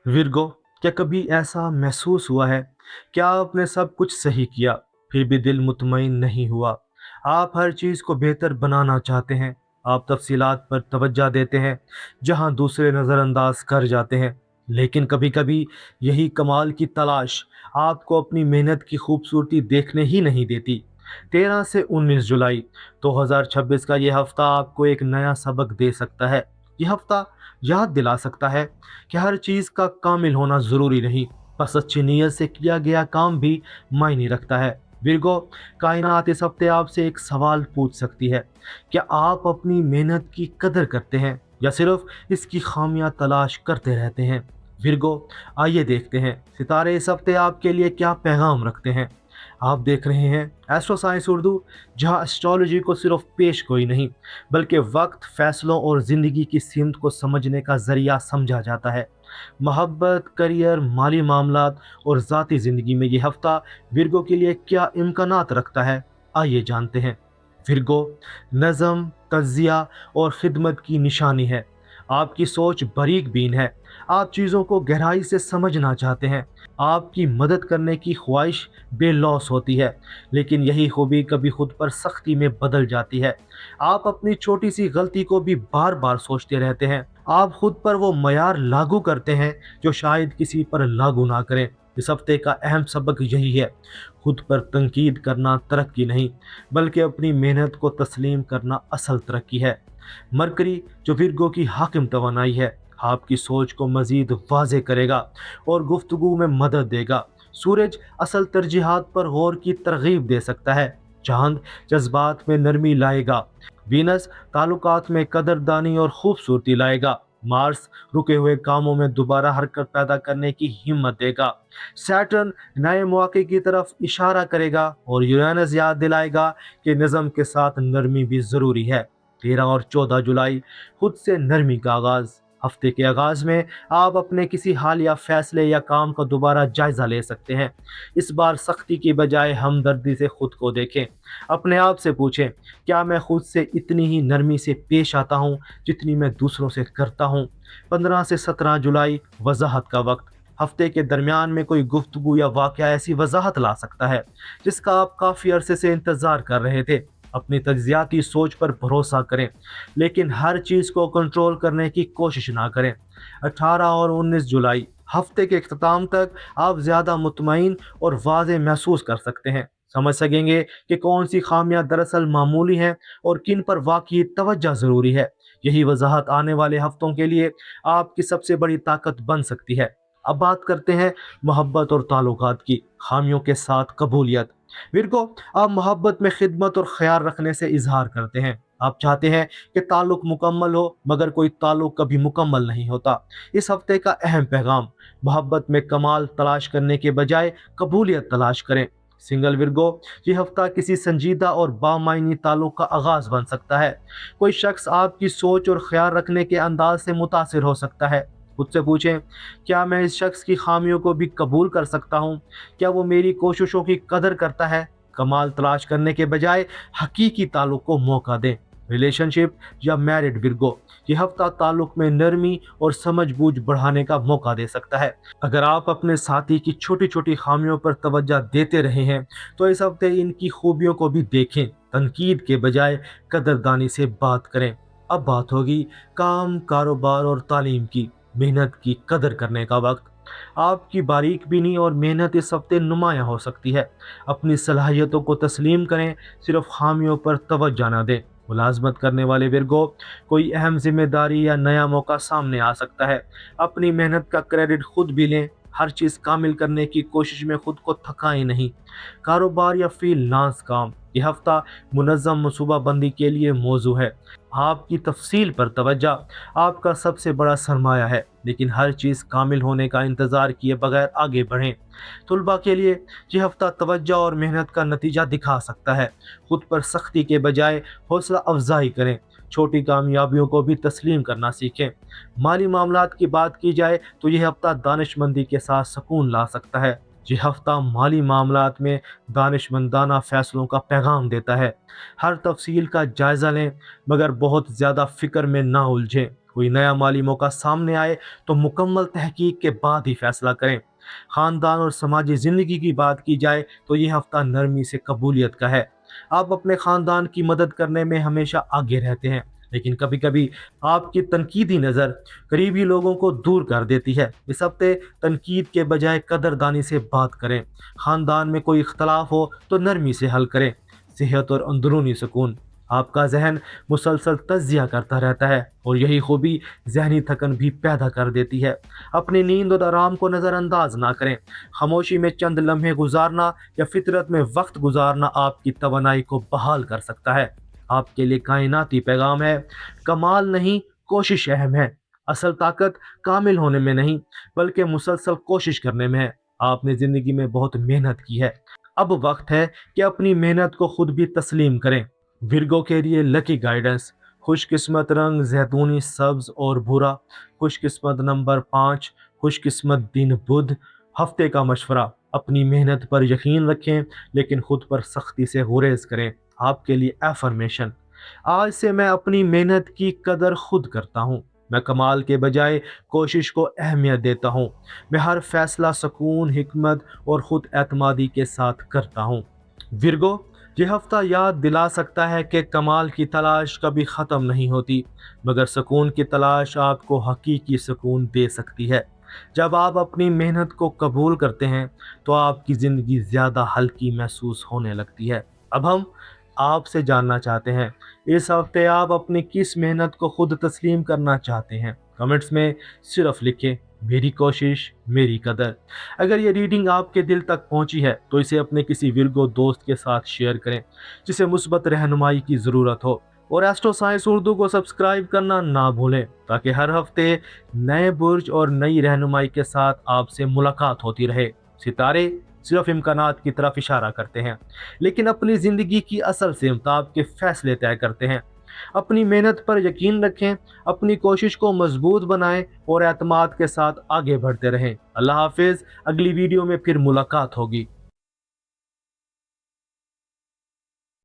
Virgo, क्या कभी ऐसा महसूस हुआ है कि आपने सब कुछ सही किया, फिर भी दिल मुतमईन नहीं हुआ? आप हर चीज़ को बेहतर बनाना चाहते हैं, आप तफसीलात पर तवज्जो देते हैं, जहां दूसरे नज़रअंदाज कर जाते हैं। लेकिन कभी कभी यही कमाल की तलाश आपको अपनी मेहनत की खूबसूरती देखने ही नहीं देती। 13 से 19 जुलाई 2026 का यह हफ्ता आपको एक नया सबक दे सकता है। यह हफ्ता याद दिला सकता है कि हर चीज़ का कामिल होना ज़रूरी नहीं, बस अच्छी नीयत से किया गया काम भी मायने रखता है। विरगो, कायनात इस हफ्ते आपसे एक सवाल पूछ सकती है। क्या आप अपनी मेहनत की कदर करते हैं या सिर्फ इसकी खामियां तलाश करते रहते हैं? विरगो, आइए देखते हैं सितारे इस हफ्ते आपके लिए क्या पैगाम रखते हैं। आप देख रहे हैं एस्ट्रो साइंस उर्दू, जहां एस्ट्रोलॉजी को सिर्फ पेश गोई नहीं, बल्कि वक्त, फैसलों और ज़िंदगी की सीमत को समझने का ज़रिया समझा जाता है। मोहब्बत, करियर, माली मामलात और ज़ाती ज़िंदगी में ये हफ़्ता विरगो के लिए क्या इम्कानात रखता है, आइए जानते हैं। विरगो, नज़म, तज़िया और खिदमत की निशानी है। आपकी सोच बारीक बीन है, आप चीज़ों को गहराई से समझना चाहते हैं। आपकी मदद करने की ख्वाहिश बेलौस होती है, लेकिन यही खूबी कभी खुद पर सख्ती में बदल जाती है। आप अपनी छोटी सी गलती को भी बार बार सोचते रहते हैं। आप खुद पर वो मयार लागू करते हैं जो शायद किसी पर लागू ना करें। इस हफ्ते का अहम सबक यही है, खुद पर तनकीद करना तरक्की नहीं, बल्कि अपनी मेहनत को तस्लीम करना असल तरक्की है। मरकरी, जो विरगो की हाकिम तवानाई है, आपकी सोच को मजीद वाजे करेगा और गुफ्तगू में मदद देगा। सूरज, असल तरजीहात पर गौर की तरगीब दे सकता है। चांद, जज्बात में नरमी लाएगा। वीनस, ताल्लुकात में कदरदानी और खूबसूरती लाएगा। मार्स, रुके हुए कामों में दोबारा हरकत पैदा करने की हिम्मत देगा। सैटर्न, नए मौके की तरफ इशारा करेगा और यूरेनस याद दिलाएगा कि निज़म के साथ नरमी भी ज़रूरी है। 13 और 14 जुलाई, खुद से नरमी का आगाज़। हफ्ते के आगाज में आप अपने किसी हालिया फैसले या काम का दोबारा जायजा ले सकते हैं। इस बार सख्ती की बजाय हमदर्दी से खुद को देखें। अपने आप से पूछें, क्या मैं खुद से इतनी ही नरमी से पेश आता हूँ जितनी मैं दूसरों से करता हूँ? 15 से 17 जुलाई, वजाहत का वक्त। हफ्ते के दरमियान में कोई गुफ्तगू या वाकया ऐसी वजाहत ला सकता है जिसका आप काफ़ी अरसे से इंतज़ार कर रहे थे। अपनी तज्जियाती सोच पर भरोसा करें, लेकिन हर चीज़ को कंट्रोल करने की कोशिश ना करें। 18 और 19 जुलाई, हफ्ते के अख्ताम तक आप ज़्यादा मुतमईन और वाज़ेह महसूस कर सकते हैं। समझ सकेंगे कि कौन सी खामियां दरअसल मामूली हैं और किन पर वाकई तवज्जो ज़रूरी है। यही वजाहत आने वाले हफ्तों के लिए आपकी सबसे बड़ी ताकत बन सकती है। अब बात करते हैं मोहब्बत और ताल्लुकात की, खामियों के साथ कबूलियत। विरगो, आप मोहब्बत में खिदमत और ख्याल रखने से इजहार करते हैं। आप चाहते हैं कि ताल्लुक मुकम्मल हो, मगर कोई ताल्लुक कभी मुकम्मल नहीं होता। इस हफ्ते का अहम पैगाम, मोहब्बत में कमाल तलाश करने के बजाय कबूलियत तलाश करें। सिंगल विरगो, ये हफ्ता किसी संजीदा और बामायनी ताल्लुक का आगाज बन सकता है। कोई शख्स आपकी सोच और ख्याल रखने के अंदाज से मुतासिर हो सकता है। खुद से पूछें, क्या मैं इस शख्स की खामियों को भी कबूल कर सकता हूँ? क्या वो मेरी कोशिशों की कदर करता है? कमाल तलाश करने के बजाय हकीकी ताल्लुक को मौका दें। रिलेशनशिप या मैरिड विरगो, ये हफ्ता ताल्लुक में नरमी और समझ बूझ बढ़ाने का मौका दे सकता है। अगर आप अपने साथी की छोटी छोटी खामियों पर तवज्जो देते रहे हैं, तो इस हफ्ते इनकी खूबियों को भी देखें। तनकीद के बजाय कदरदानी से बात करें। अब बात होगी काम, कारोबार और तालीम की। मेहनत की कदर करने का वक्त। आपकी बारीक बीनी और मेहनत इस हफ्ते नुमायां हो सकती है। अपनी सलाहियतों को तस्लीम करें, सिर्फ खामियों पर तवज्जो न दें। मुलाजमत करने वाले विरगो, कोई अहम जिम्मेदारी या नया मौका सामने आ सकता है। अपनी मेहनत का क्रेडिट खुद भी लें। हर चीज़ कामिल करने की कोशिश में खुद को थकाएं नहीं। कारोबार या फ्रीलांस काम, यह हफ्ता मुनज़्ज़म मनसूबाबंदी के लिए मौजू है। आपकी तफसील पर तवज्जो आपका सबसे बड़ा सरमाया है, लेकिन हर चीज़ कामिल होने का इंतज़ार किए बगैर आगे बढ़ें। तुलबा के लिए यह हफ्ता तवज्जो और मेहनत का नतीजा दिखा सकता है। खुद पर सख्ती के बजाय हौसला अफजाई करें। छोटी कामयाबियों को भी तस्लीम करना सीखें। माली मामलात की बात की जाए तो यह हफ्ता दानिशमंदी के साथ सुकून ला सकता है। यह हफ्ता माली मामलात में दानिशमंदाना फैसलों का पैगाम देता है। हर तफसील का जायज़ा लें, मगर बहुत ज़्यादा फ़िक्र में ना उलझें। कोई नया माली मौका सामने आए तो मुकम्मल तहकीक के बाद ही फैसला करें। खानदान और समाजी जिंदगी की बात की जाए तो ये हफ्ता नरमी से कबूलियत का है। आप अपने खानदान की मदद करने में हमेशा आगे रहते हैं, लेकिन कभी कभी आपकी तनकीदी नज़र करीबी लोगों को दूर कर देती है। इस हफ्ते तनकीद के बजाय कदरदानी से बात करें। खानदान में कोई इख्तलाफ हो तो नरमी से हल करें। सेहत और अंदरूनी सुकून, आपका जहन मुसलसल तज्जिया करता रहता है और यही खूबी जहनी थकन भी पैदा कर देती है। अपनी नींद और आराम को नज़रअंदाज ना करें। खामोशी में चंद लम्हे गुजारना या फितरत में वक्त गुजारना आपकी तवानाई को बहाल कर सकता है। आपके लिए कायनाती पैगाम है, कमाल नहीं कोशिश अहम है। असल ताकत कामिल होने में नहीं बल्कि मुसलसल कोशिश करने में है। आपने ज़िंदगी में बहुत मेहनत की है, अब वक्त है कि अपनी मेहनत को खुद भी तस्लीम करें। विरगो के लिए लकी गाइडेंस, खुशकिस्मत रंग जैतूनी, सब्ज और भूरा। खुशकिस्मत नंबर 5, खुशकिस्मत दिन बुध। हफ्ते का मशवरा, अपनी मेहनत पर यकीन रखें लेकिन खुद पर सख्ती से गुरेज करें। आपके लिए एफर्मेशन, आज से मैं अपनी मेहनत की कदर खुद करता हूँ। मैं कमाल के बजाय कोशिश को अहमियत देता हूँ। मैं हर फैसला सुकून, हिकमत और खुद एतमादी के साथ करता हूँ। विरगो, ये हफ्ता याद दिला सकता है कि कमाल की तलाश कभी ख़त्म नहीं होती, मगर सुकून की तलाश आपको हकीकी सुकून दे सकती है। जब आप अपनी मेहनत को कबूल करते हैं तो आपकी ज़िंदगी ज़्यादा हल्की महसूस होने लगती है। अब हम आपसे जानना चाहते हैं, इस हफ्ते आप अपनी किस मेहनत को खुद तस्लीम करना चाहते हैं? कमेंट्स में सिर्फ लिखें, मेरी कोशिश मेरी कदर। अगर ये रीडिंग आपके दिल तक पहुंची है तो इसे अपने किसी विरगो दोस्त के साथ शेयर करें जिसे मुस्बत रहनुमाई की ज़रूरत हो। और एस्ट्रो साइंस उर्दू को सब्सक्राइब करना ना भूलें ताकि हर हफ्ते नए बुर्ज और नई रहनुमाई के साथ आपसे मुलाकात होती रहे। सितारे सिर्फ इम्कानात की तरफ इशारा करते हैं, लेकिन अपनी ज़िंदगी की असल सिमत आपके फैसले तय करते हैं। अपनी मेहनत पर यकीन रखें, अपनी कोशिश को मजबूत बनाएं और एतमाद के साथ आगे बढ़ते रहें। अल्लाह हाफिज़। अगली वीडियो में फिर मुलाकात होगी।